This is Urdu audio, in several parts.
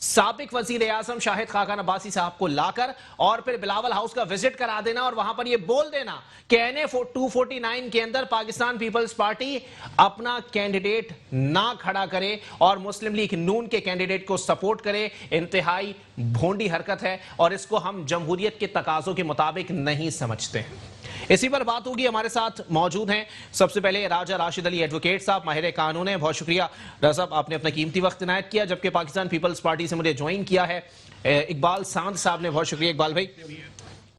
سابق وزیر اعظم شاہد خاقان عباسی صاحب کو لا کر اور پھر بلاول ہاؤس کا وزٹ کرا دینا اور وہاں پر یہ بول دینا کہ NA-249 کے اندر پاکستان پیپلز پارٹی اپنا کینڈیڈیٹ نہ کھڑا کرے اور مسلم لیگ نون کے کینڈیڈیٹ کو سپورٹ کرے، انتہائی بھونڈی حرکت ہے اور اس کو ہم جمہوریت کے تقاضوں کے مطابق نہیں سمجھتے ہیں۔ اسی پر بات ہوگی، ہمارے ساتھ موجود ہیں سب سے پہلے راجہ راشد علی ایڈوکیٹ صاحب، ماہر قانون ہیں۔ بہت شکریہ راجہ صاحب، آپ نے اپنا قیمتی وقت عنایت کیا جبکہ پاکستان پیپلز پارٹی سے مجھے جوائن کیا ہے۔ اقبال ساندھ صاحب نے، بہت شکریہ اقبال بھائی،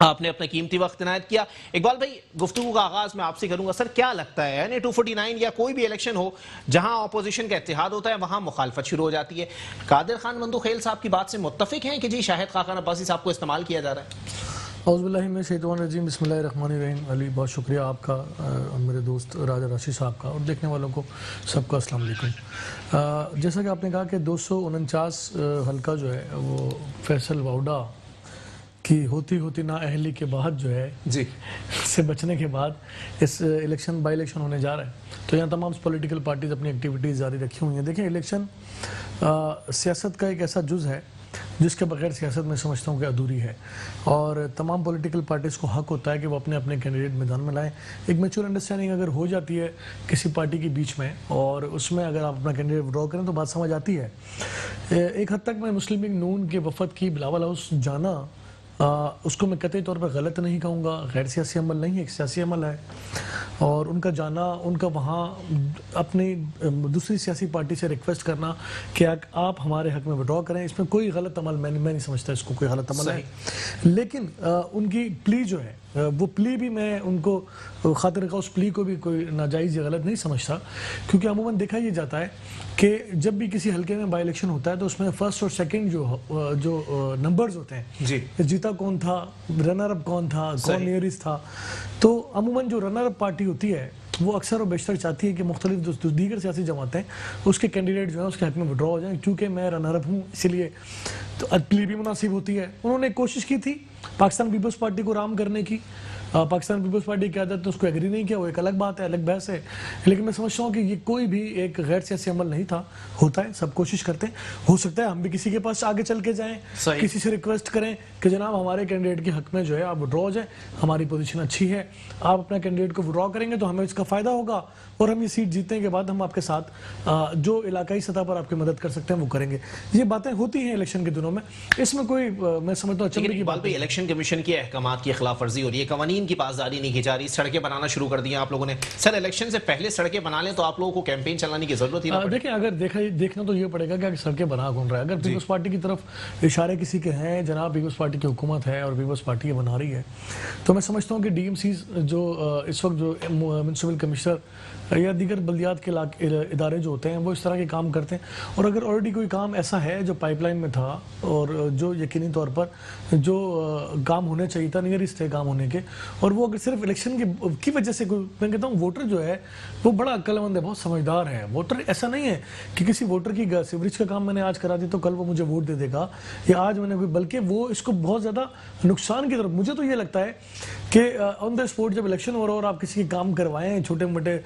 آپ نے اپنا قیمتی وقت عنایت کیا۔ اقبال بھائی، گفتگو کا آغاز میں آپ سے کروں گا، سر کیا لگتا ہے NA-249 یا کوئی بھی الیکشن ہو جہاں اپوزیشن کا اتحاد ہوتا ہے وہاں مخالفت شروع ہو جاتی ہے، قادر خان بندو خیل صاحب کی بات سے متفق ہیں کہ جی شاہد خاقان عباسی صاحب کو استعمال کیا جا رہا ہے؟ اعوذ باللہ من الشیطان الرجیم، بسم اللہ الرحمن الرحیم۔ علی، بہت شکریہ آپ کا اور میرے دوست راجہ راشد صاحب کا، اور دیکھنے والوں کو سب کو السلام علیکم۔ جیسا کہ آپ نے کہا کہ 249 حلقہ جو ہے وہ فیصل واؤڈا کی ہوتی نااہلی کے بعد جو ہے جی سے بچنے کے بعد اس بائی الیکشن ہونے جا رہا ہے، تو یہاں تمام پولیٹیکل پارٹیز اپنی ایکٹیویٹیز جاری رکھی ہوئی ہیں۔ دیکھیں، الیکشن سیاست کا ایک ایسا جز ہے جس کے بغیر سیاست میں سمجھتا ہوں کہ ادھوری ہے، اور تمام پولیٹیکل پارٹیز کو حق ہوتا ہے کہ وہ اپنے اپنے کینڈیڈیٹ میدان میں لائیں۔ ایک میچور انڈرسٹینڈنگ اگر ہو جاتی ہے کسی پارٹی کے بیچ میں اور اس میں اگر آپ اپنا کینڈیڈیٹ ڈرا کریں تو بات سمجھ آتی ہے۔ ایک حد تک میں مسلم لیگ نون کے وفد کی بلاول ہاؤس جانا اس کو میں قطعی طور پر غلط نہیں کہوں گا، غیر سیاسی عمل نہیں ہے، ایک سیاسی عمل ہے، اور ان کا جانا، ان کا وہاں اپنی دوسری سیاسی پارٹی سے ریکویسٹ کرنا کہ آپ ہمارے حق میں وڈرا کریں، اس میں کوئی غلط عمل میں نہیں سمجھتا اس کو کوئی غلط عمل ہے۔ لیکن ان کی پلی جو ہے وہ پلی بھی میں ان کو خاطر خواہ اس پلی کو بھی کوئی ناجائز یا غلط نہیں سمجھتا، کیونکہ عموماً دیکھا یہ جاتا ہے کہ جب بھی کسی حلقے میں بائی الیکشن ہوتا ہے تو اس میں فرسٹ اور سیکنڈ جو نمبرز ہوتے ہیں، جی جیتا کون تھا، رنر اپ کون تھا، کون نیئرسٹ تھا، تو عموماً جو رنر اپ پارٹی ہوتی ہے وہ اکثر و بیشتر چاہتی ہے کہ مختلف دیگر سیاسی جماعتیں اس کے کینڈیڈیٹ جو ہیں اس کے حق میں وڈرا ہو جائیں، کیونکہ میں رنر اپ ہوں اسی لیے تو پلی بھی مناسب ہوتی ہے۔ انہوں نے کوشش کی تھی پاکستان پیپلز پارٹی کو رام کرنے کی، پاکستان پیپلز پارٹی کی قیادت نے اس کو ایگری نہیں کیا، وہ ایک الگ بات ہے، الگ بحث ہے، لیکن میں سمجھتا ہوں کہ یہ کوئی بھی ایک غیر سیاسی عمل نہیں تھا۔ ہوتا ہے، سب کوشش کرتے ہیں، ہو سکتا ہے ہم بھی کسی کے پاس آگے چل کے جائیں، کسی سے ریکویسٹ کریں کہ جناب ہمارے کینڈیڈیٹ کے حق میں جو ہے آپ وڈرا ہو جائیں، ہماری پوزیشن اچھی ہے، آپ اپنا کینڈیڈیٹ کو وڈرا کریں گے تو ہمیں اس کا فائدہ ہوگا، اور ہم یہ سیٹ جیتنے کے بعد ہم آپ کے ساتھ جو علاقائی سطح پر آپ کی مدد کر سکتے ہیں وہ کریں گے۔ یہ باتیں ہوتی ہیں الیکشن کے دنوں میں، اس میں کوئی میں سمجھتا ہوں چمڑی کی بات نہیں۔ الیکشن کمیشن کے احکامات کی خلاف ورزی ہو رہی ہے، قوانین کی پاسداری نہیں کی جا رہی، سڑکیں بنانا شروع کر دی ہیں آپ لوگوں نے۔ سر الیکشن سے پہلے سڑکیں بنا لیں تو آپ لوگوں کو کیمپین چلانے کی ضرورت ہی نہ پڑے۔ دیکھیں، اگر دیکھنا تو یہ پڑے گا کہ سڑکیں بنا کون رہا ہے۔ اگر پیپلز پارٹی کی طرف اشارے کسی کے ہیں، جناب پیپلز پارٹی کی حکومت ہے اور پیپلز پارٹی یہ بنا رہی ہے، تو میں سمجھتا ہوں کہ ڈی ایم سیز جو اس وقت جو میونسپل کمشنر یا دیگر بلدیات کے ادارے جو ہوتے ہیں وہ اس طرح کے کام کرتے ہیں، اور اگر آلریڈی کوئی کام ایسا ہے جو پائپ لائن میں تھا اور جو یقینی طور پر جو کام ہونے چاہیے تھا، نیئرسٹ تھے کام ہونے کے، اور وہ اگر صرف الیکشن کی وجہ سے میں کہتا ہوں ووٹر جو ہے وہ بڑا عقل مند ہے، بہت سمجھدار ہے۔ ووٹر ایسا نہیں ہے کہ کسی ووٹر کی سیوریج کا کام میں نے آج کرا دی تو کل وہ مجھے ووٹ دے دے گا، یا آج میں نے بلکہ وہ اس کو بہت زیادہ نقصان کی طرف، مجھے تو یہ لگتا ہے کہ آن دا اسپورٹ جب الیکشن ہو رہا اور آپ کسی کام کروائیں، چھوٹے موٹے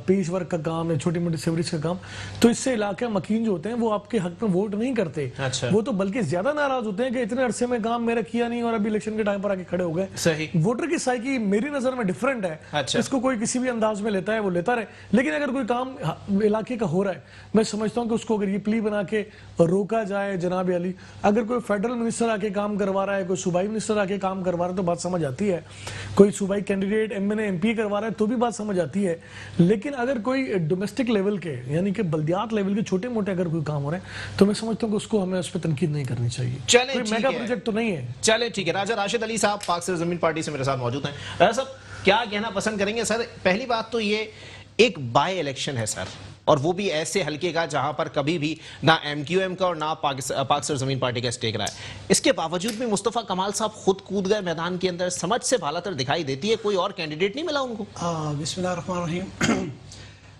پیش ورک کا کام یا چھوٹی موٹی سیوریج کا کام، تو اس سے علاقہ مکین جو ہوتے ہیں وہ آپ کے حق میں ووٹ نہیں کرتے، وہ تو بلکہ زیادہ ناراض ہوتے ہیں کہ اتنے عرصے میں کام میرا کیا نہیں اور ابھی الیکشن کے ٹائم پر آ کے کھڑے ہو گئے۔ ووٹر کی سائیکی میری نظر میں ڈیفرنٹ ہے، اس کو کوئی کسی بھی انداز میں لیتا ہے وہ لیتا رہے، لیکن اگر کوئی کام علاقے کا ہو رہا ہے میں سمجھتا ہوں کہ اس کو اگر یہ پلی بنا کے روکا جائے، جناب علی اگر کوئی فیڈرل منسٹر آ کے کام کروا رہا ہے، کوئی صوبائی منسٹر آ کے کام کروا رہا ہے تو بات سمجھ آتی ہے، کوئی صوبائی candidate M N A M P کروا رہا ہے تو بھی بات سمجھ آتی ہے، لیکن اگر کوئی ڈومیسٹک لیول کے یعنی کہ بلدیات لیول کے چھوٹے موٹے اگر کوئی کام ہو رہے ہیں تو میں سمجھتا ہوں کہ اس کو ہمیں اس پہ تنقید نہیں کرنی چاہیے، کوئی میگا پروجیکٹ تو نہیں ہے۔ چلے ٹھیک ہے، راجہ راشد علی صاحب پاک سرزمین پارٹی سے میرے ساتھ موجود ہیں۔ راجہ صاحب کیا کہنا پسند کریں گے؟ سر پہلی بات تو یہ ایک بائی الیکشن ہے سر، اور وہ بھی ایسے حلقے کا جہاں پر کبھی بھی نہ ایم کیو ایم کا اور نہ پاک سرزمین پارٹی کا اسٹیک رہا ہے، اس کے باوجود بھی مصطفیٰ کمال صاحب خود کود گئے میدان کے اندر، سمجھ سے بالا تر دکھائی دیتی ہے، کوئی اور کینڈیڈیٹ نہیں ملا ان کو؟ بسم اللہ الرحمن الرحیم۔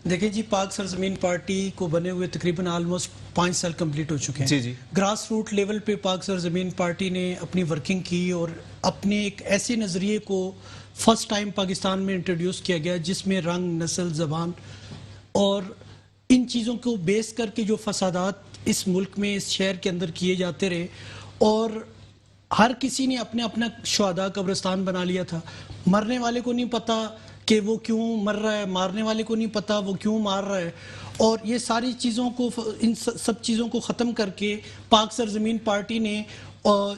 دیکھیں جی، پاک سرزمین پارٹی کو بنے ہوئے تقریباً آلموسٹ 5 سال کمپلیٹ ہو چکے ہیں۔ گراس روٹ لیول پہ پاک سرزمین پارٹی نے اپنی ورکنگ کی اور اپنے ایک ایسے نظریے کو فرسٹ ٹائم پاکستان میں انٹروڈیوس کیا گیا جس میں رنگ، نسل، زبان اور ان چیزوں کو بیس کر کے جو فسادات اس ملک میں اس شہر کے اندر کیے جاتے رہے اور ہر کسی نے اپنے اپنا شہداء قبرستان بنا لیا تھا. مرنے والے کو نہیں پتا کہ وہ کیوں مر رہا ہے, مارنے والے کو نہیں پتا وہ کیوں مار رہا ہے. اور یہ ساری چیزوں کو, ان سب چیزوں کو ختم کر کے پاک سرزمین پارٹی نے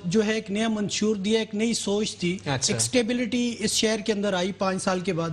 جو ہے ایک نیا منشور دیا, ایک نئی سوچ تھی, ایک سٹیبلٹی اس شہر کے اندر آئی 5 سال کے بعد.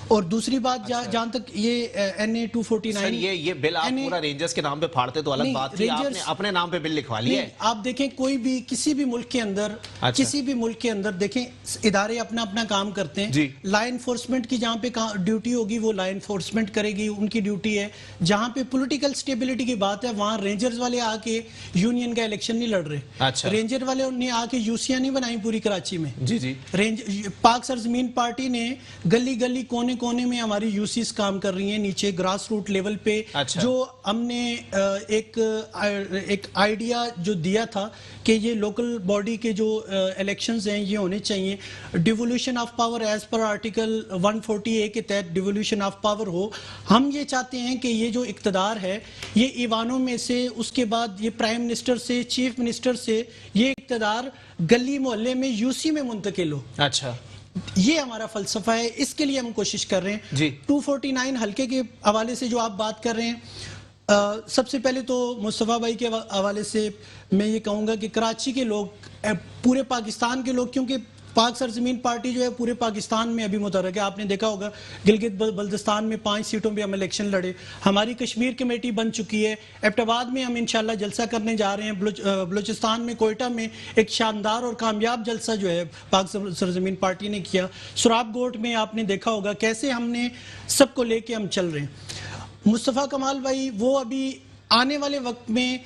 اور دوسری بات جہاں تک یہ NA 249, یہ بل آپ پورا رینجرز کے نام پہ پھاڑتے تو الگ بات تھی, آپ نے اپنے نام پہ بل لکھوا لیا ہے. آپ دیکھیں کوئی بھی کسی بھی ملک کے اندر, کسی بھی ملک کے اندر دیکھیں ادارے اپنا اپنا کام کرتے ہیں. لا انفورسمنٹ کی جہاں پہ ڈیوٹی ہوگی وہ لا انفورسمنٹ کرے گی, ان کی ڈیوٹی ہے. جہاں پہ پولیٹیکل سٹیبلٹی کی بات ہے وہاں رینجرز والے آ کے یونین کا الیکشن نہیں لڑ رہے. رینجر والے نے آ کے یوسیاں نہیں بنائی پوری کراچی میں. پاک سرزمین پارٹی نے گلی گلی کونے کونے میں ہماری یوسیز کام کر رہی ہیں, نیچے گراس روٹ لیول پہ. جو ہم نے ایک آئیڈیا جو دیا تھا کہ یہ لوکل باڈی کے جو الیکشنز ہیں یہ ہونے چاہیے, devolution of power as per article 140A کے تحت ڈیولیوشن آف پاور ہو. ہم یہ چاہتے ہیں کہ یہ جو اقتدار ہے یہ ایوانوں میں سے, اس کے بعد یہ پرائم منسٹر سے, چیف منسٹر سے, یہ اقتدار گلی محلے میں یوسی میں منتقل ہو. اچھا, یہ ہمارا فلسفہ ہے, اس کے لیے ہم کوشش کر رہے ہیں. 249 حلقے کے حوالے سے جو آپ بات کر رہے ہیں, سب سے پہلے تو مصطفیٰ بھائی کے حوالے سے میں یہ کہوں گا کہ کراچی کے لوگ, پورے پاکستان کے لوگ, کیونکہ پاک سرزمین پارٹی جو ہے پورے پاکستان میں ابھی متحرک ہے. آپ نے دیکھا ہوگا گلگت بلتستان میں 5 سیٹوں پہ ہم الیکشن لڑے. ہماری کشمیر کمیٹی بن چکی ہے. ایبٹ آباد میں ہم انشاءاللہ جلسہ کرنے جا رہے ہیں. بلوچستان میں کوئٹہ میں ایک شاندار اور کامیاب جلسہ جو ہے پاک سرزمین پارٹی نے کیا. سراب گوٹ میں آپ نے دیکھا ہوگا کیسے ہم نے سب کو لے کے ہم چل رہے ہیں. مصطفیٰ کمال بھائی وہ ابھی آنے والے وقت میں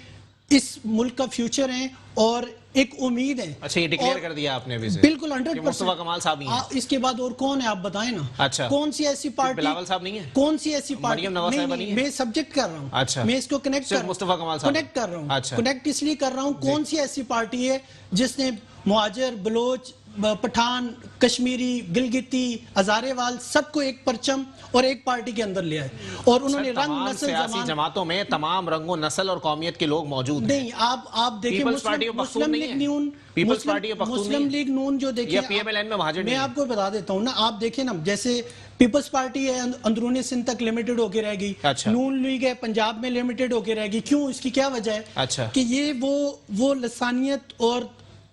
اس ملک کا فیوچر ہیں اور ایک امید ہے. اچھا, یہ ڈکلیئر کر دیا آپ نے ابھی سے؟ بالکل 100%. مصطفیٰ کمال صاحب ہی ہیں. اس کے بعد اور کون ہے آپ بتائیں نا. اچھا, کون سی ایسی پارٹی, بلاول صاحب نہیں ہے, کون سی ایسی پارٹی, مریم نواز صاحبہ نہیں ہے, میں سبجیکٹ کر رہا ہوں. اچھا, میں اس کو کنیکٹ کر مصطفیٰ کمال صاحب کنیکٹ کر رہا ہوں. کنیکٹ اس لیے کر رہا ہوں, کون سی ایسی پارٹی ہے جس نے مہاجر, بلوچ, پٹھان, کشمیری, گلگتی, ہزارے وال سب کو ایک پرچم اور ایک پارٹی کے اندر لیا ہے. اور انہوں نے رنگ, نسل, سیاسی جماعتوں میں تمام رنگوں, نسل اور قومیت کے لوگ موجود ہیں. نہیں, آپ دیکھیں مسلم لیگ نون, مسلم لیگ نون جو دیکھیں, میں آپ کو بتا دیتا ہوں نا. آپ دیکھیں نا, جیسے پیپلز پارٹی ہے اندرون سندھ تک لمیٹڈ ہو کے رہ گئی. نون لیگ ہے پنجاب میں لمیٹڈ ہو کے رہ گئی. کیوں؟ اس کی کیا وجہ ہے کہ یہ وہ لسانیت اور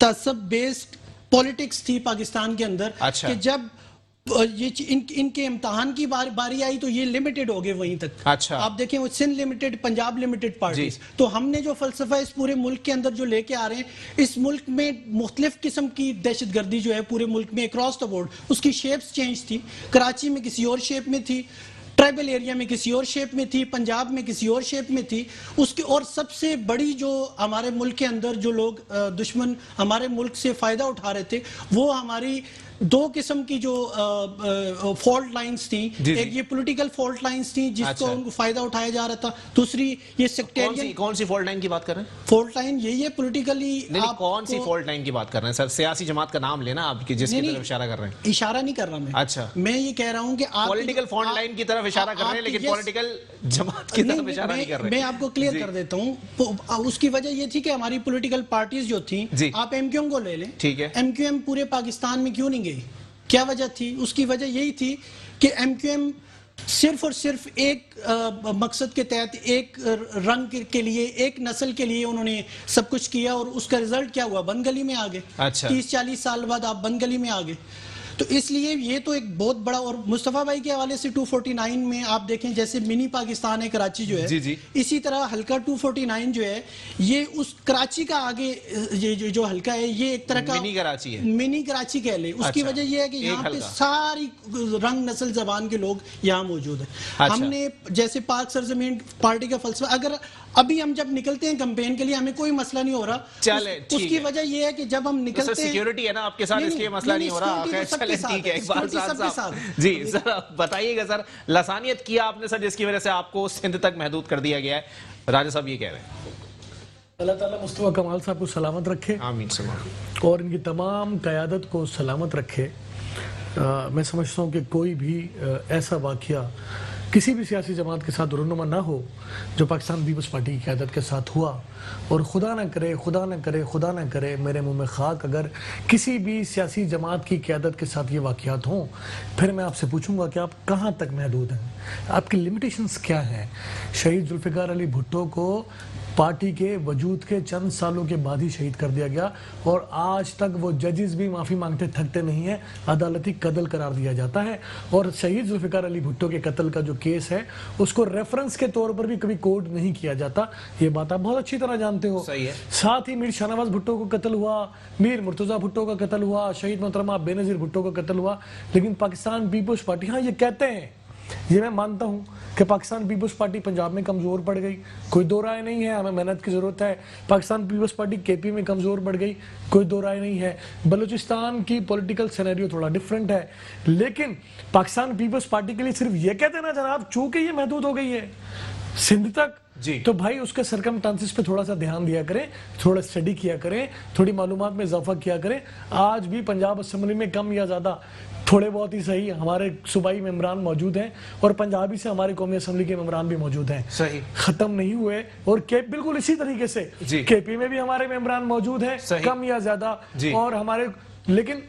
تعصب بیسڈ پولیٹکس تھی پاکستان کے اندر, کہ جب یہ ان کے امتحان کی باری آئی تو یہ لمیٹڈ ہو گئے وہیں تک. آپ دیکھیں وہ Sindh limited, Punjab limited parties. تو ہم نے جو فلسفہ اس پورے ملک کے اندر جو لے کے آ رہے ہیں, اس ملک میں مختلف قسم کی دہشت گردی جو ہے پورے ملک میں اکراس دا بورڈ, اس کی شیپس چینج تھی. کراچی میں کسی اور شیپ میں تھی, ٹرائبل ایریا میں کسی اور شیپ میں تھی, پنجاب میں کسی اور شیپ میں تھی. اس کے اور سب سے بڑی جو ہمارے ملک کے اندر جو لوگ دشمن ہمارے ملک سے فائدہ اٹھا رہے تھے وہ ہماری 2 قسم کی جو فالٹ لائنز تھیں. ایک یہ پولیٹیکل فالٹ لائنز تھیں جس کو ان کو فائدہ اٹھایا جا رہا تھا. دوسری یہ سیکٹیرین. کون سی فالٹ لائن کی بات کر رہے ہیں؟ فالٹ لائن یہی ہے پولیٹیکلی. کون سی فالٹ لائن کی بات کر رہے ہیں سر؟ سیاسی جماعت کا نام لینا آپ کی, جس کی طرف اشارہ کر رہے ہیں. اشارہ نہیں کر رہا میں. اچھا, میں یہ کہہ رہا ہوں کہ آپ پولیٹیکل فالٹ لائن کی طرف اشارہ کر رہے ہیں لیکن پولیٹیکل جماعت کی طرف اشارہ نہیں کر رہے. میں آپ کو کلیئر کر دیتا ہوں. اس کی وجہ یہ تھی کہ ہماری پولیٹیکل پارٹیز جو تھیں, آپ ایم کیو ایم کو لے لیں. ٹھیک ہے, ایم کیو ایم پورے پاکستان میں کیوں نہیں گئی؟ کیا وجہ تھی؟ اس کی وجہ یہی تھی کہ ایم کیو ایم صرف اور صرف ایک مقصد کے تحت, ایک رنگ کے لیے, ایک نسل کے لیے انہوں نے سب کچھ کیا. اور اس کا رزلٹ کیا ہوا؟ بند گلی میں آگے. 30-40 سال بعد آپ بند گلی میں آگے. تو اس لیے یہ تو ایک بہت بڑا. اور مصطفیٰ بھائی کے حوالے سے 249 میں آپ دیکھیں جیسے منی پاکستان ہے کراچی جو ہے, اسی طرح حلقہ 249 جو ہے یہ اس کراچی کا آگے یہ جو حلقہ ہے یہ ایک طرح کا منی کراچی ہے, منی کراچی کہہ لیں. اس کی وجہ یہ ہے کہ یہاں پہ ساری رنگ, نسل, زبان کے لوگ یہاں موجود ہیں. ہم نے جیسے پاک سرزمین پارٹی کا فلسفہ, اگر ابھی ہم جب نکلتے ہیں کمپین کے لیے ہمیں کوئی مسئلہ نہیں ہو رہا. اس کی وجہ یہ ہے کہ جب ہم نکلتے ہیں, سیکیورٹی ہے نا آپ کے ساتھ, اس لیے مسئلہ نہیں ہو رہا. ٹھیک ہے, اقبال صاحب جی سر بتائیے گا. سر لسانیت کیا آپ نے سر جس کی وجہ سے آپ کو سندھ تک محدود کر دیا گیا ہے, راجہ صاحب یہ کہہ رہے ہیں. اللہ تعالیٰ مصطفیٰ کمال صاحب کو سلامت رکھے, آمین, اور ان کی تمام قیادت کو سلامت رکھے. میں سمجھتا ہوں کہ کوئی بھی ایسا واقعہ کسی بھی سیاسی جماعت کے ساتھ رونما نہ ہو جو پاکستان پیپلز پارٹی کی قیادت کے ساتھ ہوا، اور خدا نہ کرے خدا نہ کرے خدا نہ کرے میرے منہ میں خاک اگر کسی بھی سیاسی جماعت کی قیادت کے ساتھ یہ واقعات ہوں، پھر میں آپ سے پوچھوں گا کہ آپ کہاں تک محدود ہیں، آپ کی لمیٹیشنز کیا ہیں؟ شہید ذوالفقار علی بھٹو کو پارٹی کے وجود کے چند سالوں کے بعد ہی شہید کر دیا گیا، اور آج تک وہ ججز بھی معافی مانگتے تھکتے نہیں ہیں، عدالتی قتل قرار دیا جاتا ہے، اور شہید ذوالفقار علی بھٹو کے قتل کا جو کیس ہے اس کو ریفرنس کے طور پر بھی کبھی کوٹ نہیں کیا جاتا، یہ بات آپ بہت اچھی طرح جانتے ہو۔ ساتھ ہی میر شاہنواز بھٹو کو قتل ہوا، میر مرتضیٰ بھٹو کا قتل ہوا، شہید محترمہ بے نظیر بھٹو کا قتل ہوا، لیکن پاکستان پیپلز پارٹی ہاں یہ کہتے ہیں، یہ میں مانتا ہوں کہ پاکستان پیپلز پارٹی پنجاب میں کمزور پڑ گئی، کوئی دو رائے نہیں ہے، ہمیں محنت کی ضرورت ہے۔ پاکستان پیپلز پارٹی کے پی میں کمزور پڑ گئی، کوئی دو رائے نہیں ہے۔ بلوچستان کی پولیٹیکل سینیریو تھوڑا ڈیفرنٹ ہے، لیکن پاکستان پیپلز پارٹی کے لیے صرف یہ کہتے ہیں نا جناب، چونکہ یہ محدود ہو گئی ہے سندھ تک، تو بھائی اس کے سرکمسٹانسز پہ تھوڑا سا دھیان دیا کریں، تھوڑا اسٹڈی کیا کریں، تھوڑی معلومات میں اضافہ کیا کریں۔ آج بھی پنجاب اسمبلی میں کم یا زیادہ تھوڑے بہت ہی صحیح ہمارے صوبائی ممبران موجود ہیں، اور پنجابی سے ہماری قومی اسمبلی کے ممبران بھی موجود ہیں، ختم نہیں ہوئے، اور بالکل اسی طریقے سے کے پی میں بھی ہمارے ممبران موجود ہیں کم یا زیادہ، اور ہمارے، لیکن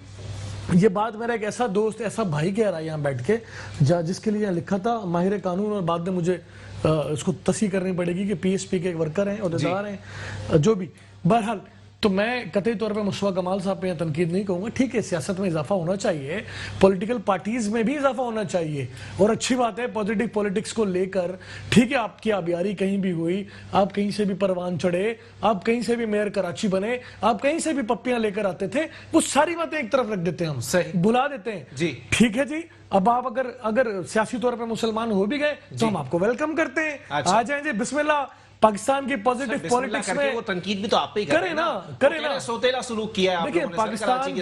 یہ بات میرا ایک ایسا دوست ایسا بھائی کہہ رہا ہے یہاں بیٹھ کے، جس کے لیے لکھا تھا ماہر قانون، اور بعد میں مجھے اس کو تصحیح کرنی پڑے گی کہ پی ایس پی کے ایک ورکر ہیں، عہدیدار ہیں، جو بھی بہرحال، تو میں قطعی طور پہ مصطفیٰ کمال صاحب پہ تنقید نہیں کہوں گا۔ ٹھیک ہے، سیاست میں اضافہ ہونا چاہیے، پولیٹیکل پارٹیز میں بھی اضافہ ہونا چاہیے، اور اچھی بات ہے پوزیٹو پولیٹکس کو لے کر، ٹھیک ہے، آپ کی آبیاری کہیں بھی ہوئی، آپ کہیں سے بھی پروان چڑھے، آپ کہیں سے بھی میئر کراچی بنے، آپ کہیں سے بھی پپیاں لے کر آتے تھے، وہ ساری باتیں ایک طرف رکھ دیتے ہیں، ہم بلا دیتے ہیں، ٹھیک ہے جی۔ اب آپ اگر سیاسی طور پہ مسلمان ہو بھی گئے تو ہم آپ کو ویلکم کرتے ہیں، آ جائیں جی، بسم اللہ۔ پاکستان کی پوزیٹو پولیٹکس میں وہ تنقید بھی تو آپ پہ ہی کریں نا، سوتیلا سلوک کیا ہے دیکھیں پاکستان کی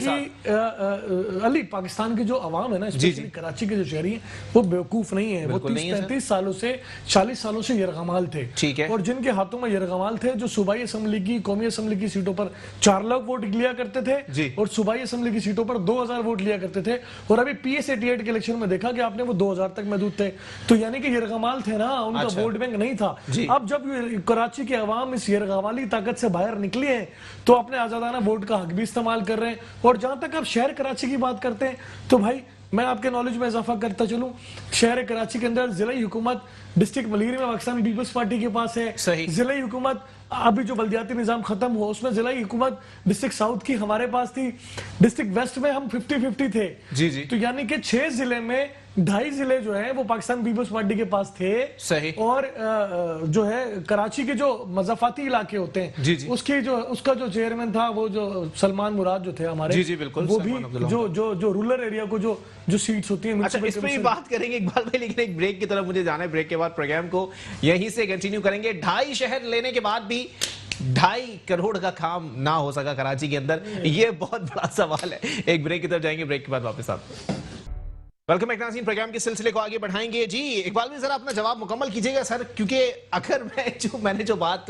علی، پاکستان کی جو عوام ہے نا، اسپیشلی کراچی کے جو شہری ہیں، وہ بیوقوف نہیں ہیں، وہ 30-35 سالوں سے 40 سالوں سے یرغمال تھے، اور جن کے ہاتھوں میں یرغمال تھے، جو صوبائی اسمبلی کی قومی اسمبلی کی سیٹوں پر 4 لاکھ ووٹ لیا کرتے تھے، اور صوبائی اسمبلی کی سیٹوں پر 2000 ووٹ لیا کرتے تھے، اور ابھی پی ایس 88 کے الیکشن میں دیکھا کہ آپ نے وہ 2000 تک محدود تھے، تو یعنی کہ یرغمال تھے نا، ان کا ووٹ بینک نہیں تھا۔ اب جب کراچی کے عوام اس یرغمالی طاقت سے باہر نکلی ہیں تو اپنے آزادانہ ووٹ کا حق بھی استعمال کر رہے ہیں، اور جہاں تک آپ شہر کراچی کی بات کرتے ہیں تو بھائی میں آپ کے نالج میں اضافہ کرتا چلوں، شہر کراچی کے اندر ضلعی حکومت ڈسٹرکٹ ملیری میں پاکستان پیپلز پارٹی کے پاس ہے، ضلعی حکومت ابھی جو بلدیاتی نظام ختم ہوا اس میں ضلعی حکومت ڈسٹرکٹ ساؤتھ کی ہمارے پاس تھی، ڈسٹرکٹ ویسٹ میں ہم 50-50 تھے، تو یعنی کہ 6 ضلع میں 2.5 ضلع جو ہیں وہ پاکستان پیپلز پارٹی کے پاس تھے، اور جو ہے کراچی کے جو مضافاتی علاقے ہوتے ہیں اس کا جو چیئرمین تھا وہ جو سلمان مراد جو تھے ہمارے، وہ بھی جو رولر ایریا کو جو سیٹس ہوتی ہیں۔ اچھا، اس پہ بھی بات کریں گے اقبال بھائی، لیکن ایک بریک کی طرف مجھے جانا ہے، بریک کے بعد پروگرام کو یہیں سے کنٹینیو کریں گے۔ 2.5 شہر لینے کے بعد بھی 2.5 کروڑ کا کام نہ ہو سکا کراچی کے اندر، یہ بہت بڑا سوال ہے۔ ایک بریک کی طرف جائیں گے، بریک کے بعد واپس آتے ہیں۔ ویلکم بیک ناظرین، پروگرام کے سلسلے کو آگے بڑھائیں گے۔ جی اقبال بھی ذرا اپنا جواب مکمل کیجئے گا سر، کیونکہ اگر میں نے جو بات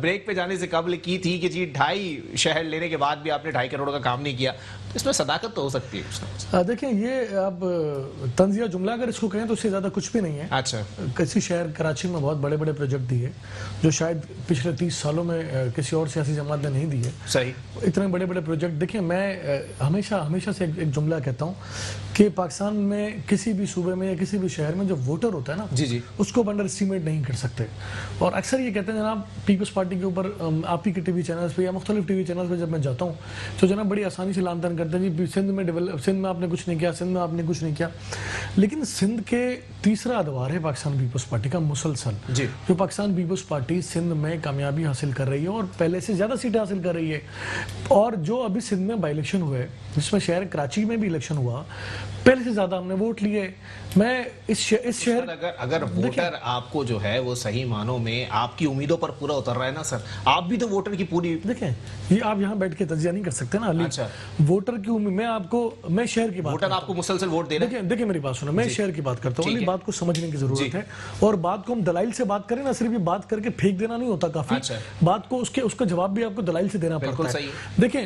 بریک پہ جانے سے قبل کی تھی کہ جی 2.5 شہر لینے کے بعد بھی آپ نے 2.5 کروڑ کا کام نہیں کیا، اس میں صداقت تو ہو سکتی ہے؟ دیکھیں یہ اب طنزیہ جملہ اگر اس کو کہیں تو اس سے زیادہ کچھ بھی نہیں ہے۔ اچھا، کسی شہر کراچی میں بہت بڑے بڑے پروجیکٹ دیے جو شاید پچھلے 30 سالوں میں کسی اور سیاسی جماعت نے نہیں دیے، صحیح، اتنے بڑے بڑے پروجیکٹ۔ دیکھیں میں ہمیشہ سے ایک جملہ کہتا ہوں کہ پاکستان میں کسی بھی صوبے میں یا کسی بھی شہر میں جو ووٹر ہوتا ہے نا، اس کو انڈر اسٹیمیٹ نہیں کر سکتے، اور اکثر یہ کہتے ہیں جناب پیپلز پارٹی کے اوپر آپ ہی کے ٹی وی چینلز پہ یا مختلف ٹی وی چینلز پہ جب میں جاتا ہوں تو جناب بڑی آسانی سے لان تان کرتے ہیں جی سندھ میں آپ نے کچھ نہیں کیا، سندھ میں آپ نے کچھ نہیں کیا، لیکن سندھ کے تیسرا ادوار ہے پاکستان پیپلز پارٹی کا مسلسل، جو پاکستان پیپلز پارٹی سندھ میں کامیابی حاصل کر رہی ہے اور پہلے سے زیادہ سیٹیں حاصل کر رہی ہے، اور جو ابھی سندھ میں بائی الیکشن ہوئے جس میں شہر کراچی میں بھی الیکشن ہوا، پہلے سے زیادہ ہم نے ووٹ لیے۔ میں اس شہر اگر ووٹر آپ کو جو ہے وہ صحیح معنوں میں آپ کی امیدوں پر پورا اتر رہا ہے نا سر، آپ بھی تو ووٹر کی پوری، دیکھیں یہ آپ یہاں بیٹھ کے تجزیہ نہیں کر سکتے نا علی، ووٹر کی میں شہر کی بات، ووٹر آپ کو مسلسل ووٹ دے رہے ہیں۔ دیکھیں میری بات سنو، میں شہر کی بات کرتا ہوں، علی بات کو سمجھنے کی ضرورت ہے، اور بات کو ہم دلائل سے بات کریں نا، صرف یہ بات کر کے پھینک دینا نہیں ہوتا کافی، بات کو اس کا جواب بھی آپ کو دلائل سے دینا پڑتا ہے۔ دیکھیں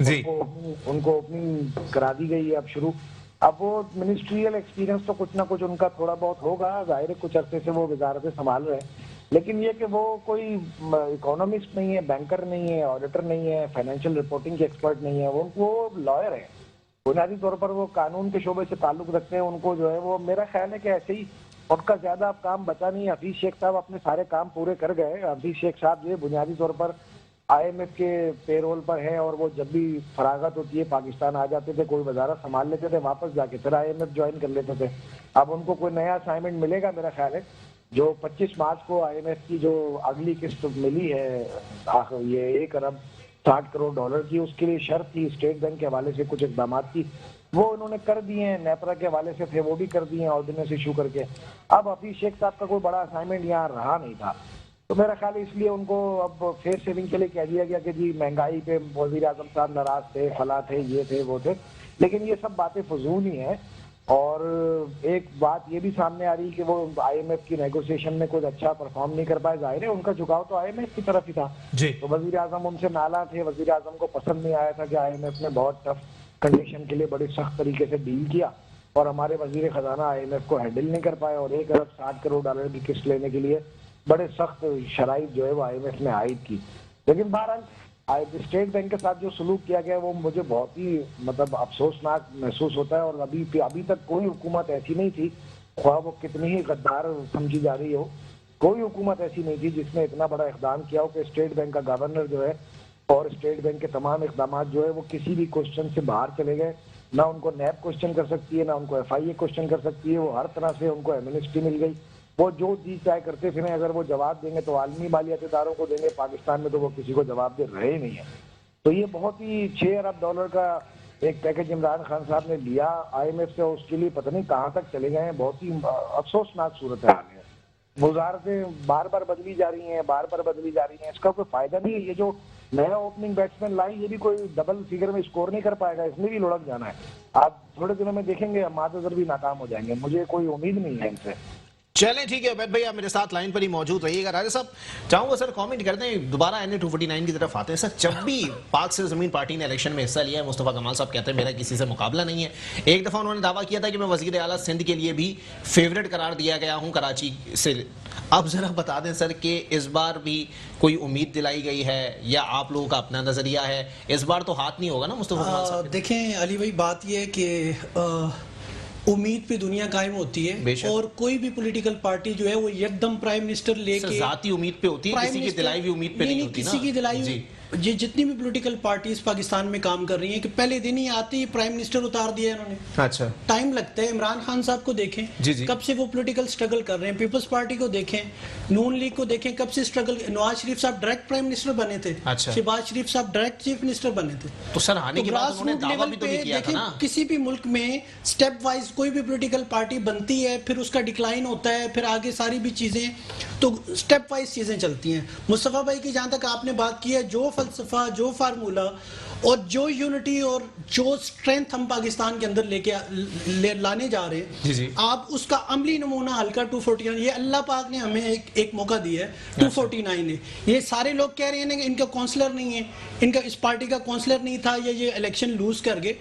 ان کو اوپننگ کرا دی گئی ہے اب شروع. اب وہ منسٹریل ایکسپیرینس تو کچھ نہ کچھ ان کا تھوڑا بہت ہوگا, ظاہر ہے کچھ عرصے سے وہ وزارتیں سنبھال رہے ہیں, لیکن یہ کہ وہ کوئی اکانومسٹ نہیں ہے, بینکر نہیں ہے, آڈیٹر نہیں ہے, فائنینشیل رپورٹنگ کے ایکسپرٹ نہیں ہے, وہ لائر ہیں. بنیادی طور پر وہ قانون کے شعبے سے تعلق رکھتے ہیں. ان کو جو ہے وہ میرا خیال ہے کہ ایسے ہی ان کا زیادہ اب کام بچا نہیں. حفیظ شیخ صاحب اپنے سارے کام پورے کر گئے. حفیظ شیخ صاحب جو ہے بنیادی طور پر آئی ایم ایف کے پے رول پر ہیں, اور وہ جب بھی فراغت ہوتی ہے پاکستان آ جاتے تھے, کوئی وزارت سنبھال لیتے تھے, واپس جا کے پھر آئی ایم ایف جوائن کر لیتے تھے. اب ان کو کوئی نیا اسائنمنٹ ملے گا میرا خیال ہے. جو 25 مارچ کو آئی ایم ایف کی جو اگلی قسط ملی ہے یہ 1 ارب 60 کروڑ ڈالر کی, اس کے لیے شرط تھی اسٹیٹ بینک کے حوالے سے کچھ اقدامات کی, وہ انہوں نے کر دیے ہیں. نیپرا کے حوالے سے تھے وہ بھی کر دیے ہیں آرڈیننس ایشو کر کے. اب حفیظ شیخ صاحب کا کوئی بڑا اسائنمنٹ یہاں رہا نہیں تھا, تو میرا خیال ہے اس لیے ان کو اب فیس سیونگ کے لیے کہہ دیا گیا کہ جی مہنگائی پہ وزیر اعظم صاحب ناراض تھے, فلاں تھے, یہ تھے, وہ تھے. لیکن یہ سب باتیں فضول ہی ہیں. اور ایک بات یہ بھی سامنے آ رہی کہ وہ آئی ایم ایف کی نیگوسیشن میں کچھ اچھا پرفارم نہیں کر پائے. ظاہر ہے ان کا جھکاؤ تو آئی ایم ایف کی طرف ہی تھا. تو وزیر اعظم ان سے نالا تھے. وزیر اعظم کو پسند نہیں آیا تھا کہ آئی ایم ایف نے بہت ٹف کنڈیشن کے لیے بڑے سخت طریقے سے ڈیل کیا, اور ہمارے وزیر خزانہ آئی ایم ایف کو ہینڈل نہیں کر پائے, اور 1 ارب 60 کروڑ ڈالر کی قسط لینے کے لیے بڑے سخت شرائط جو ہے وہ آئی ایم ایف نے عائد کی. لیکن بہرحال اسٹیٹ بینک کے ساتھ جو سلوک کیا گیا وہ مجھے بہت ہی مطلب افسوسناک محسوس ہوتا ہے. اور ابھی تک کوئی حکومت ایسی نہیں تھی, خواہ وہ کتنی ہی غدار سمجھی جا رہی ہو, کوئی حکومت ایسی نہیں تھی جس نے اتنا بڑا اقدام کیا ہو کہ اسٹیٹ بینک کا گورنر جو ہے اور اسٹیٹ بینک کے تمام اقدامات جو ہے وہ کسی بھی کوشچن سے باہر چلے گئے. نہ ان کو نیب کوشچن کر سکتی ہے, نہ ان کو ایف آئی اے کوشچن کر سکتی ہے. وہ ہر طرح سے ان کو ایمنسٹی مل گئی. وہ جو چیز چاہے کرتے پھریں, اگر وہ جواب دیں گے تو عالمی مالیاتی اداروں کو دیں گے, پاکستان میں تو وہ کسی کو جواب دے رہے ہی نہیں ہے. تو یہ بہت ہی 6 ارب ڈالر کا ایک پیکج عمران خان صاحب نے لیا آئی ایم ایف سے, اس کے لیے پتہ نہیں کہاں تک چلے گئے ہیں. بہت ہی افسوسناک صورت حال ہے. وزارتیں بار بار بدلی جا رہی ہیں, اس کا کوئی فائدہ نہیں ہے. یہ جو نیا اوپننگ بیٹسمین لائی یہ بھی کوئی ڈبل فگر میں اسکور نہیں کر پائے گا, اس میں بھی لڑک جانا ہے. آپ تھوڑے دنوں میں دیکھیں گے حماد اظہر بھی ناکام ہو جائیں گے. مجھے کوئی امید نہیں ہے ان سے. چلیں ٹھیک ہے عبید بھائی, آپ میرے ساتھ لائن پر ہی موجود رہیے گا. راجہ صاحب چاہوں گا سر کامنٹ کرتے ہیں, دوبارہ NA 249 کی طرف آتے ہیں. سر جب بھی پاک سے زمین پارٹی نے الیکشن میں حصہ لیا ہے, مصطفیٰ کمال صاحب کہتے ہیں میرا کسی سے مقابلہ نہیں ہے. ایک دفعہ انہوں نے دعویٰ کیا تھا کہ میں وزیر اعلیٰ سندھ کے لیے بھی فیوریٹ قرار دیا گیا ہوں کراچی سے. اب ذرا بتا دیں سر کہ اس بار بھی کوئی امید دلائی گئی ہے یا آپ لوگوں کا اپنا نظریہ ہے؟ اس بار تو ہاتھ نہیں ہوگا نا مصطفیٰ کمال صاحب. دیکھیں علی بھائی, بات یہ ہے کہ امید پہ دنیا قائم ہوتی ہے, اور کوئی بھی پولیٹیکل پارٹی جو ہے وہ یکدم پرائم منسٹر لے کے ذاتی امید پہ ہوتی ہے, کسی کی دلائی ہوئی امید پہ نہیں ہوتی نا. کسی کی دلائی ہوئی یہ جتنی بھی پولیٹیکل پارٹیز پاکستان میں کام کر رہی ہیں کہ پہلے دن ہی آتے ہی پرائم منسٹر اتار دیا انہوں نے. اچھا ٹائم لگتا ہے. عمران خان صاحب کو دیکھیں کب سے وہ پولیٹیکل سٹرگل کر رہے ہیں, پیپلز پارٹی کو دیکھیں, نون لیگ کو دیکھیں کب سے سٹرگل. نواز شریف صاحب ڈائریکٹ پرائم منسٹر بنے تھے, شہباز شریف صاحب ڈائریکٹ چیف منسٹر بنے تھے. تو سر آنے کے بعد انہوں نے دعویٰ بھی تو نہیں کیا تھا نا. کسی بھی ملک میں سٹیپ وائز کوئی بھی پولیٹیکل پارٹی بنتی ہے, پھر اس کا ڈکلائن ہوتا ہے, پھر آگے ساری بھی چیزیں, تو سٹیپ وائز چیزیں چلتی ہیں. مصطفیٰ بھائی کی جہاں تک آپ نے بات کی ہے, جو فلسفہ, جو فارمولا اور جو یونٹی اور جو سٹرینتھ ہم پاکستان کے اندر لے کے لانے جا رہے ہیں, آپ اس کا عملی نمونہ ہلکا 249, یہ اللہ پاک نے ہمیں ایک موقع دیا ہے. 249 نے, یہ سارے لوگ کہہ رہے ہیں کہ ان کا کونسلر نہیں ہے, ان کا اس پارٹی کا کونسلر نہیں تھا, یہ الیکشن لوز کر گئے.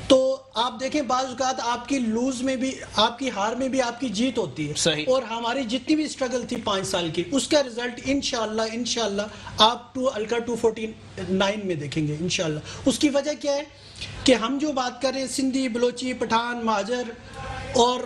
تو آپ دیکھیں بعض اوقات آپ کی لوز میں بھی, آپ کی ہار میں بھی آپ کی جیت ہوتی ہے. اور ہماری جتنی بھی سٹرگل تھی 5 سال کی, اس کا رزلٹ انشاءاللہ آپ الکا 249 میں دیکھیں گے انشاءاللہ. اس کی وجہ کیا ہے کہ ہم جو بات کر رہے ہیں, سندھی, بلوچی, پٹھان, مہاجر اور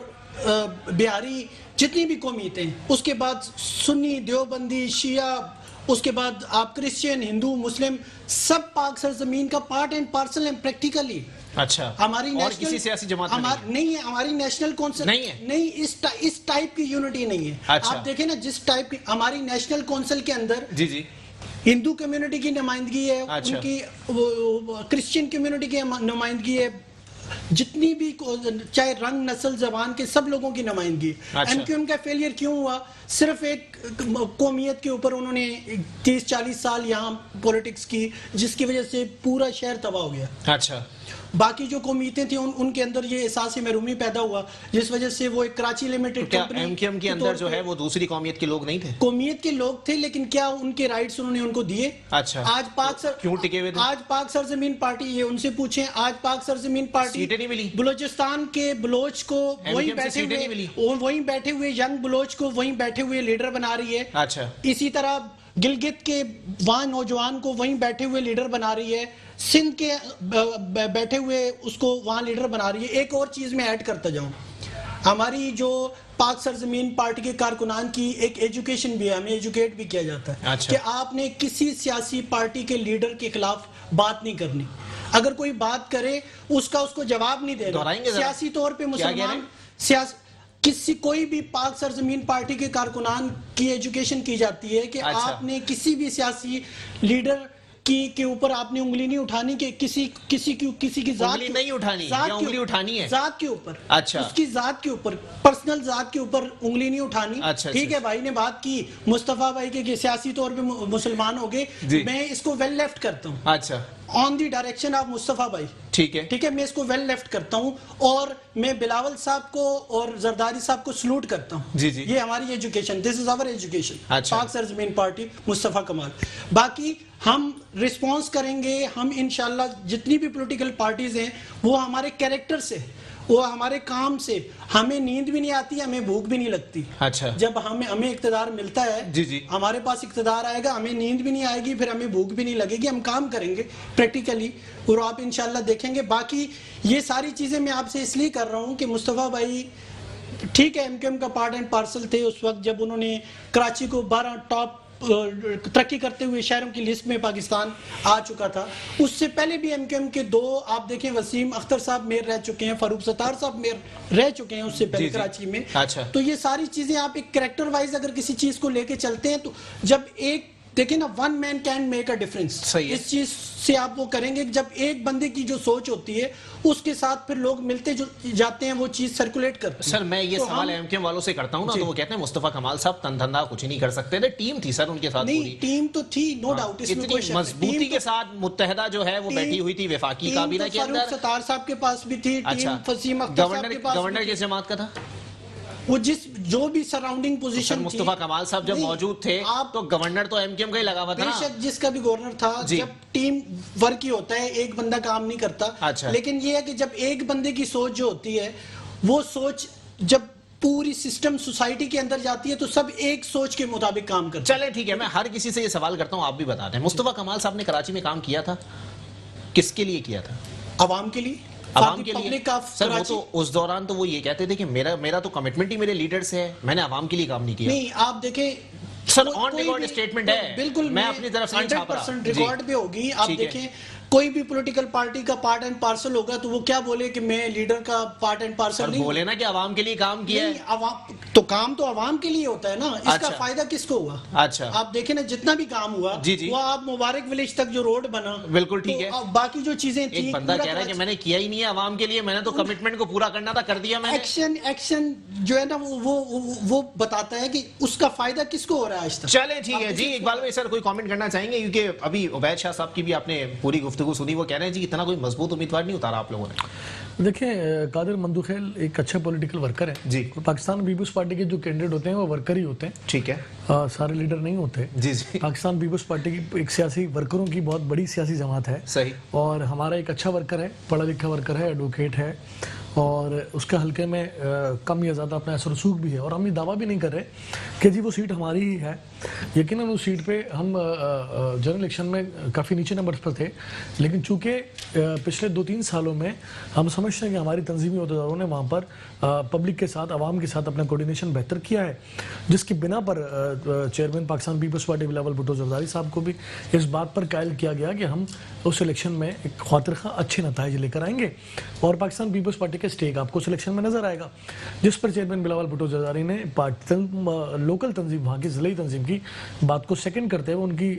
بہاری, جتنی بھی قومیتیں, اس کے بعد سنی, دیوبندی, شیعہ, اس کے بعد آپ کرسچین, ہندو, مسلم, سب پاک سرزمین کا پارٹ اینڈ پارسل ہیں پریکٹیکلی. اچھا, ہماری اور کسی سیاسی جماعت نہیں ہے, ہماری نیشنل کونسل نہیں, اس ٹائپ کی یونٹی نہیں ہے. آپ دیکھیں نا جس ٹائپ کی ہماری نیشنل کونسل کے اندر ہندو کمیونٹی کی نمائندگی ہے, ان کی کرسچین کمیونٹی کی نمائندگی ہے, جتنی بھی چاہے رنگ, نسل, زبان کے سب لوگوں کی نمائندگی. ایم کیو ایم کا فیلئر کیوں ہوا؟ صرف ایک قومیت کے اوپر انہوں نے 30-40 سال یہاں پولیٹکس کی, جس کی وجہ سے پورا شہر تباہ ہو گیا. اچھا, باقی جو قومیتیں تھیں ان کے اندر یہ احساس محرومی پیدا ہوا، جس وجہ سے وہ ایک Karachi limited company M Q M کے اندر جو ہے وہ دوسری قومیت کے لوگ نہیں تھے؟ قومیت کے لوگ تھے، لیکن کیا ان کے رائٹس انہوں نے ان کو دیے؟ اچھا، آج کیوں ٹکے ہوئے تھے؟ آج پاک سرزمین پارٹی، یہ ان سے پوچھیں، آج پاک سرزمین پارٹی سیٹیں نہیں ملی بلوچستان کے بلوچ کو وہیں بیٹھے ہوئے ینگ بلوچ کو وہیں بیٹھے ہوئے لیڈر بنا رہی ہے. اچھا، اسی طرح گلگت کے وہاں نوجوان کو وہیں بیٹھے ہوئے لیڈر بنا رہی ہے، سندھ کے بیٹھے ہوئے اس کو وہاں لیڈر بنا رہی ہے. ایک اور چیز میں ایڈ کرتا جاؤں، ہماری جو پاک سرزمین پارٹی کے کارکنان کی ایک ایجوکیشن بھی ہے، ہمیں ایجوکیٹ بھی کیا جاتا ہے کہ آپ نے کسی سیاسی پارٹی کے لیڈر کے خلاف بات نہیں کرنی. اگر کوئی بات کرے اس کو جواب نہیں دینا. سیاسی طور پہ مسلمان کوئی بھی پاک سرزمین پارٹی کے کارکنان کی ایجوکیشن کی جاتی ہے کہ آپ نے کسی بھی سیاسی لیڈر کے اوپر آپ نے انگلی نہیں اٹھانی، کہ کسی کی ذات نہیں اٹھانی، انگلی اٹھانی ہے ذات کے اوپر، اچھا، اس کی ذات کے اوپر، پرسنل ذات کے اوپر انگلی نہیں اٹھانی. ٹھیک ہے، بھائی نے بات کی، مصطفیٰ بھائی کے سیاسی طور پہ مسلمان ہو گئے، میں اس کو ویل لیفٹ کرتا ہوں. اچھا، آن دی ڈائریکشن آف مصطفیٰ بھائی، ٹھیک ہے، میں اس کو ویل لیفٹ کرتا ہوں، اور میں بلاول صاحب کو اور زرداری صاحب کو سلوٹ کرتا ہوں. یہ ہماری ایجوکیشن، دس از آور ایجوکیشن، پاک سرزمین پارٹی مصطفیٰ کمال. باقی ہم رسپانس کریں گے، ہم انشاءاللہ جتنی بھی پولیٹیکل پارٹیز ہیں وہ ہمارے کیریکٹر سے، وہ ہمارے کام سے، ہمیں نیند بھی نہیں آتی، ہمیں بھوک بھی نہیں لگتی. اچھا، جب ہمیں اقتدار ملتا ہے، ہمارے پاس اقتدار آئے گا، ہمیں نیند بھی نہیں آئے گی، پھر ہمیں بھوک بھی نہیں لگے گی، ہم کام کریں گے پریکٹیکلی، اور آپ انشاءاللہ دیکھیں گے. باقی یہ ساری چیزیں میں آپ سے اس لیے کر رہا ہوں کہ مصطفیٰ بھائی ٹھیک ہے ایم کیو ایم کا پارٹ اینڈ پارسل تھے اس وقت جب انہوں نے کراچی کو 12 ٹاپ ترقی کرتے ہوئے شہروں کی لسٹ میں پاکستان آ چکا تھا. اس سے پہلے بھی ایم کیو ایم کے 2 آپ دیکھیں، وسیم اختر صاحب میئر رہ چکے ہیں، فاروق ستار صاحب میئر رہ چکے ہیں اس سے پہلے کراچی میں. تو یہ ساری چیزیں آپ ایک کریکٹر وائز اگر کسی چیز کو لے کے چلتے ہیں تو جب ایک دیکھیں نا، one man can make a difference. اس چیز سے آپ وہ کریں گے، جب ایک بندے کی جو سوچ ہوتی ہے اس کے ساتھ پھر لوگ ملتے جاتے ہیں، وہ چیز سرکولیٹ کرتے ہیں. سر میں یہ سوال ایم کیو ایم والوں سے کرتا ہوں نا، تو وہ کہتے ہیں مصطفیٰ کمال صاحب تن دھندا کچھ نہیں کر سکتے تھے، ٹیم تھی سر ان کے ساتھ، نہیں ٹیم تو تھی، نو ڈاؤٹ، اس میں کوئی شک نہیں. مضبوطی کے ساتھ متحدہ جو ہے وہ بیٹھی ہوئی تھی وفاقی کابینہ کے اندر. فاروق ستار صاحب کے پاس بھی تھی ٹیم، وسیم اختر صاحب کے پاس. گورنر کس جماعت کا تھا؟ وہ جو بھی سراؤنڈنگ پوزیشن تھی. مصطفیٰ کمال صاحب جب موجود تھے تو گورنر تو ایم کیو ایم کا ہی لگا ہوا تھا. بے شک جس کا بھی گورنر تھا، جب ٹیم ورک ہی ہوتا ہے، ایک بندہ کام نہیں کرتا. لیکن یہ ہے کہ جب ایک بندے کی سوچ جو ہوتی ہے، وہ سوچ جب پوری سسٹم سوسائٹی کے اندر جاتی ہے تو سب ایک سوچ کے مطابق کام کرتے ہیں. چلے ٹھیک ہے، میں ہر کسی سے یہ سوال کرتا ہوں، آپ بھی بتا دیں، مصطفیٰ کمال صاحب نے کراچی میں کام کیا تھا، کس کے لیے کیا تھا؟ عوام کے لیے، عوام کے لیے. سر وہ تو اس دوران تو وہ یہ کہتے تھے کہ میرا تو کمٹمنٹ ہی میرے لیڈر سے ہے، میں نے عوام کے لیے کام نہیں کیا. نہیں، آپ دیکھیں سر آن ریکارڈ اسٹیٹمنٹ ہے، بالکل میں اپنی طرف سے نہیں چھاپ رہا. 100% ریکارڈ پہ ہوگی. آپ دیکھیں کوئی بھی پولیٹیکل پارٹی کا پارٹ اینڈ پارسل ہوگا تو وہ کیا بولے کہ میں لیڈر کا پارٹ اینڈ پارسل نہیں. بولے نا کہ عوام کے لیے کام کیا ہے. تو کام تو عوام کے لیے ہوتا ہے نا، اس کا فائدہ کس کو ہوا؟ اچھا، آپ دیکھیں نا، جتنا بھی کام ہوا وہ آپ مبارک ولیج تک جو روڈ بنا، بالکل ٹھیک ہے. باقی جو چیزیں تھیں، ایک بندہ کہہ رہا ہے کہ میں نے کیا ہی نہیں ہے عوام کے لیے، میں نے تو کمٹمنٹ کو پورا کرنا تھا، کر دیا میں نے. ایکشن جو ہے نا وہ بتاتا ہے کہ اس کا فائدہ کس کو ہو رہا ہے آج تک. چلے ٹھیک ہے جی. اقبال بھائی سر کوئی کامنٹ کرنا چاہیں گے؟ کیونکہ ابھی عبید شاہ صاحب کی بھی آپ نے پوری گفتگو سنی، وہ کہہ رہے ہیں جی اتنا کوئی مضبوط امیدوار نہیں اتارا آپ لوگوں نے. دیکھیں، قادر مندوخیل ایک اچھا پولیٹیکل ورکر ہے جی. پاکستان پیپلز پارٹی کے جو کینڈیڈیٹ ہوتے ہیں وہ ورکر ہی ہوتے ہیں، ٹھیک ہے، سارے لیڈر نہیں ہوتے جی. پاکستان پیپلز پارٹی کی ایک سیاسی ورکروں کی بہت بڑی سیاسی جماعت ہے، صحیح، اور ہمارا ایک اچھا ورکر ہے، پڑھا لکھا ورکر ہے، ایڈوکیٹ ہے، اور اس کا حلقے میں کم یا زیادہ اپنا اثر رسوخ بھی ہے. اور ہم یہ دعویٰ بھی نہیں کر رہے کہ جی وہ سیٹ ہماری ہی ہے. یقیناً اس سیٹ پہ ہم جنرل الیکشن میں کافی نیچے نمبرز پر تھے، لیکن چونکہ پچھلے 2-3 سالوں میں ہم سمجھتے ہیں کہ ہماری تنظیمی عہدیداروں نے وہاں پر پبلک کے ساتھ، عوام کے ساتھ اپنا کوارڈینیشن بہتر کیا ہے، جس کی بنا پر چیئرمین پاکستان پیپلز پارٹی بلاول بھٹو زرداری صاحب کو بھی اس بات پر قائل کیا گیا کہ ہم اس الیکشن میں ایک خاطر خواہ اچھے نتائج لے کر آئیں گے. اور پاکستان پیپلز پارٹی کا اسٹیک آپ کو سلیکشن میں نظر آئے گا، جس پر چیئرمین بلاول بھٹو زرداری نے لوکل تنظیم، وہاں کی ضلعی تنظیم کی بات کو سیکنڈ کرتے ہوئے ان کی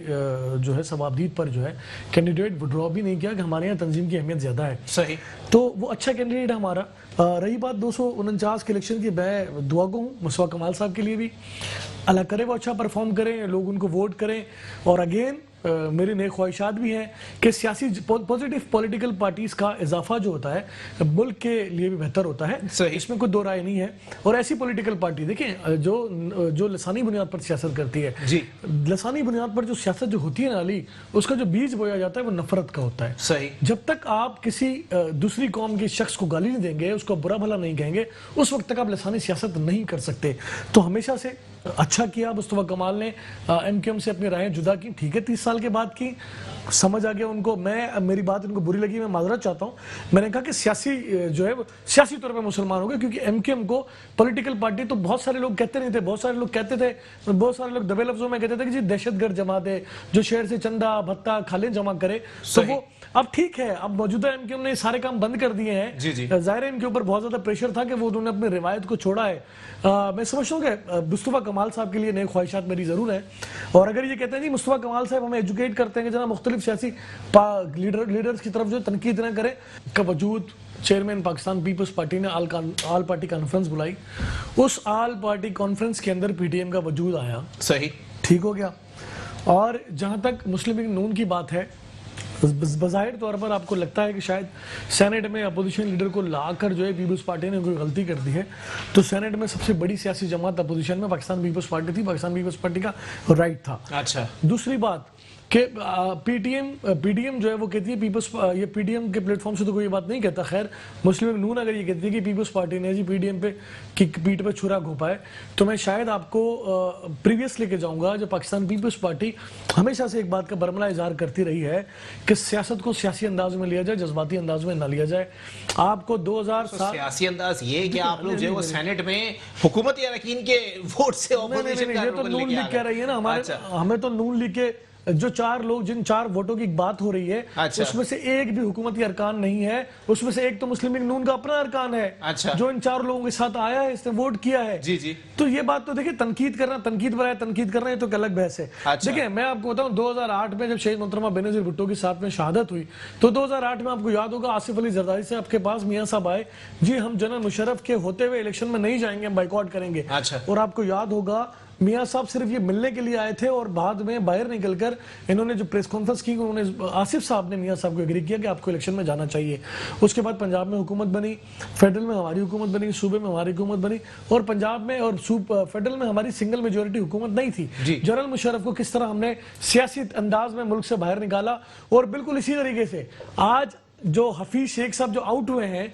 جو ہے ثوابدید پر جو ہے کینڈیڈیٹ وڈرا بھی نہیں کیا کہ ہمارے یہاں تنظیم کی اہمیت زیادہ ہے. صحیح، تو وہ اچھا کینڈیڈیٹ ہمارا. رہی بات 249 کے الیکشن کی، میں دعا گو ہوں مصطفیٰ کمال صاحب کے لیے بھی، اللہ کرے وہ اچھا پرفارم کریں، لوگ ان کو ووٹ کریں، اور اگین میری نئی خواہشات بھی ہیں کہ سیاسی پوزیٹیو پولیٹیکل پارٹیز کا اضافہ جو ہوتا ہے ملک کے لیے بھی بہتر ہوتا ہے. اس میں کوئی دو رائے نہیں ہے. اور ایسی پولیٹیکل پارٹی دیکھیں جو لسانی بنیاد پر سیاست کرتی ہے, لسانی بنیاد پر جو سیاست جو ہوتی ہے نا علی, اس کا جو بیج بویا جاتا ہے وہ نفرت کا ہوتا ہے. جب تک آپ کسی دوسری قوم کے شخص کو گالی نہیں دیں گے, اس کو برا بھلا نہیں کہیں گے, اس وقت تک آپ لسانی سیاست نہیں کر سکتے. تو ہمیشہ سے اچھا کیا مصطفیٰ کمال نے ایم کیو ایم سے اپنی رائیں جدا کی, ٹھیک ہے 30 سال کے بعد کی, سمجھ آ گیا ان کو. میری بات ان کو بری لگی, میں معذرت چاہتا ہوں. میں نے کہا کہ سیاسی جو ہے سیاسی طور پہ مسلمان ہو گئے, کیونکہ ایم کیو ایم کو پولیٹیکل پارٹی تو بہت سارے لوگ کہتے نہیں تھے, بہت سارے لوگ کہتے تھے, بہت سارے لوگ دبے لفظوں میں کہتے تھے کہ جی دہشت گرد جماعت ہے جو شہر سے چندہ بھتہ کھالیں جمع کرے. تو وہ اب ٹھیک ہے, اب موجودہ ایم کیو ایم نے سارے کام بند کر دیے ہیں. ظاہر ہے ان کے اوپر بہت زیادہ پریشر تھا کہ وہ انہوں نے اپنی روایت کو چھوڑا ہے. میں سمجھتا ہوں کہ مصطفیٰ کمال صاحب کے لیے نئی خواہشات میری ضرور ہیں. اور اگر یہ کہتے ہیں جی مصطفیٰ کمال صاحب ہمیں ایجوکیٹ کرتے ہیں کہ جناب مختلف سیاسی لیڈرز کی طرف جو تنقید نہ کریں, کا وجود چیئرمین پاکستان پیپلز پارٹی نے آل پارٹی کانفرنس بلائی, اس آل پارٹی کانفرنس کے اندر پی ٹی ایم کا وجود آیا, صحیح ٹھیک ہو گیا. اور جہاں تک مسلم لیگ نون کی بات ہے, بظاہر طور پر آپ کو لگتا ہے کہ شاید سینٹ میں اپوزیشن لیڈر کو لا کر جو ہے پیپلز پارٹی نے کوئی غلطی کر دی ہے. تو سینٹ میں سب سے بڑی سیاسی جماعت اپوزیشن میں پاکستان پیپلز پارٹی تھی, پاکستان پیپلز پارٹی کا رائٹ تھا. اچھا, دوسری بات کہ پی ٹی ایم جو ہے وہ کہتی ہے یہ پی ٹی ایم کے پلیٹ فارم سے تو کوئی بات نہیں کہتا. خیر مسلم نون اگر یہ کہتی ہے کہ پیپلز پارٹی نے جی پی ٹی ایم پہ پیٹ پہ چھرا گھونپا ہے, تو میں شاید آپ کو پریویس لے کے جاؤں گا. جو پاکستان پیپلز پارٹی ہمیشہ سے ایک بات کا برملا اظہار کرتی رہی ہے کہ سیاست کو سیاسی انداز میں لیا جائے, جذباتی انداز میں نہ لیا جائے. آپ کو 2007 سیاسی انداز یہ کہ آپ لوگ جو ہے وہ سینٹ میں حکومتی اراکین کے ووٹ سے اپوزیشن کا تو نون لیگ کہہ رہی ہے نا, ہمیں تو نون لیگ کے جو 4 لوگ جن 4 ووٹوں کی بات ہو رہی ہے اس میں سے ایک بھی حکومتی ارکان نہیں ہے. اس میں سے ایک تو مسلم لیگ نون کا اپنا ارکان ہے جو ان 4 لوگوں کے ساتھ آیا ہے, اس نے ووٹ کیا ہے. تو یہ بات تو دیکھیں, تنقید کرنا, تنقید برائے تنقید کرنا, یہ تو ایک الگ بحث ہے. دیکھیں میں آپ کو بتاؤں 2008 میں جب شہید محترمہ بینظیر بھٹو کے ساتھ میں شہادت ہوئی, تو 2008 میں آپ کو یاد ہوگا آصف علی زرداری سے آپ کے پاس میاں صاحب آئے, جی ہم جنرل مشرف کے ہوتے ہوئے الیکشن میں نہیں جائیں گے, ہم بائیکاٹ کریں گے. اور آپ کو یاد ہوگا میاں صاحب صرف یہ ملنے کے لیے آئے تھے, اور بعد میں باہر نکل کر انہوں نے جو پریس کانفرنس کی, انہوں نے آصف صاحب نے میاں صاحب کو ایگری کیا کہ آپ کو الیکشن میں جانا چاہیے. اس کے بعد پنجاب میں حکومت بنی, فیڈرل میں ہماری حکومت بنی, صوبے میں ہماری حکومت بنی, اور پنجاب میں اور فیڈرل میں ہماری سنگل میجورٹی حکومت نہیں تھی. جنرل مشرف کو کس طرح ہم نے سیاسی انداز میں ملک سے باہر نکالا. اور بالکل اسی طریقے سے آج جو حفیظ شیخ صاحب جو آؤٹ ہوئے ہیں,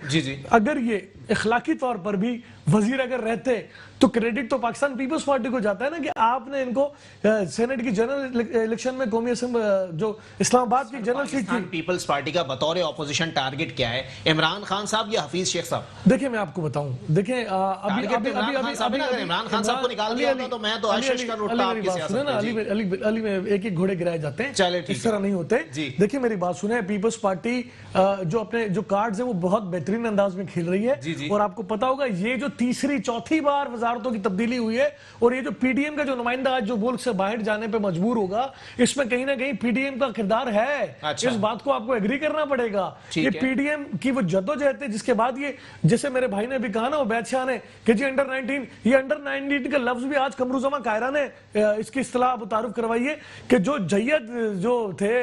اگر یہ اخلاقی طور پر بھی وزیر اگر رہتے تو کریڈٹ تو پاکستان پیپلز پارٹی کو جاتا ہے نا, کہ آپ نے ان کو سینٹ کی جنرل الیکشن میں قومی اسمبلی جو اسلام آباد کی جنرل سیٹ تھی, پیپلز پارٹی کا بطور اپوزیشن ٹارگٹ کیا ہے, عمران خان صاحب یا حفیظ شیخ صاحب؟ دیکھیں میں آپ کو بتاؤں, دیکھیں ابھی عمران خان صاحب کو نکال دیا ہوتا تو میں تو آشش کر اٹھتا آپ کی سیاست میں. علی میں ایک ایک گھوڑے گرائے جاتے ہیں, اس طرح نہیں ہوتے. دیکھیں میری بات سنیں, پیپلز پارٹی جو اپنے جو کارڈز ہیں وہ بہت بہترین انداز میں کھیل رہی ہے. اور آپ کو پتا ہوگا یہ جو تیسری چوتھی بار وزارتوں کی تبدیلی ہوئی ہے, اور یہ جو پی ڈی ایم کا جو نمائندہ آج جو ملک سے باہر جانے پہ مجبور ہوگا, اس میں کہیں نہ کہیں پی ڈی ایم کا کردار ہے. اس بات کو آپ کو ایگری کرنا پڑے گا. یہ پی ڈی ایم کی وہ جدوجہد ہے جس کے بعد یہ, جیسے میرے بھائی نے بھی کہا نا عبید شاہ نے کہ جی انڈر 19, یہ انڈر 19 کا لفظ بھی آج قمروزماں قاہرہ نے اس کی اصطلاح متعارف کروائی ہے کہ جو جید جو تھے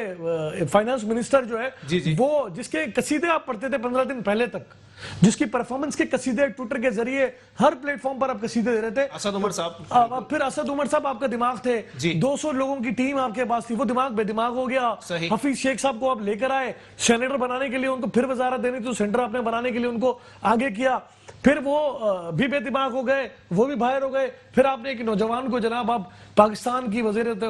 فائنانس منسٹر جو ہے وہ, جس کے قصیدے آپ پڑھتے تھے 15 دن پہلے تک, جس کی پرفارمنس کے قصیدے ٹویٹر کے ذریعے ہر پلیٹ فارم پر آپ قصیدے دے رہے تھے, اسد عمر صاحب. پھر اسد عمر صاحب آپ کا دماغ تھے, 200 لوگوں کی ٹیم آپ کے پاس تھی, وہ دماغ بے دماغ ہو گیا. حفیظ شیخ صاحب کو آپ لے کر آئے سینیٹر بنانے کے لیے, ان کو پھر وزارت دینی تو سینٹر آپ نے بنانے کے لیے ان کو آگے کیا, پھر وہ بھی بے دماغ ہو گئے, وہ بھی باہر ہو گئے. پھر آپ نے ایک نوجوان کو جناب آپ پاکستان کی وزارت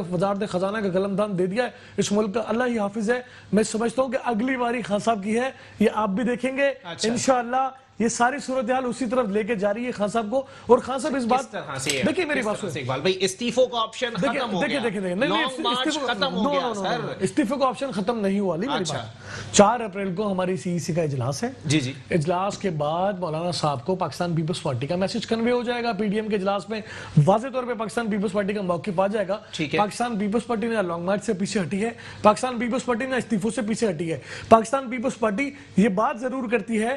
خزانہ کا قلمدان دے دیا ہے, اس ملک کا اللہ ہی حافظ ہے. میں سمجھتا ہوں کہ اگلی باری خان صاحب کی ہے, یہ آپ بھی دیکھیں گے انشاءاللہ. یہ ساری صورتحال اسی طرف لے کے جا رہی ہے خان صاحب کو. اور خان صاحب اس بات دیکھیں, میری بات سنیں اقبال بھائی, استعفوں کا آپشن ختم ہو گیا, لانگ مارچ ختم ہو گیا سر. استعفے کا آپشن ختم نہیں ہوا. میری بات 4 اپریل کو ہماری سی ای سی کا اجلاس ہے. اجلاس کے بعد مولانا صاحب کو پاکستان پیپلز پارٹی کا میسج کنوے ہو جائے گا. پی ڈی ایم کے اجلاس میں واضح طور پہ پاکستان پیپلز پارٹی کا موقف آ جائے گا. پاکستان پیپلز پارٹی نے لانگ مارچ سے پیچھے ہٹی ہے, پاکستان پیپلز پارٹی نے استعفوں سے پیچھے ہٹی ہے. پاکستان پیپلز پارٹی یہ بات ضرور کرتی ہے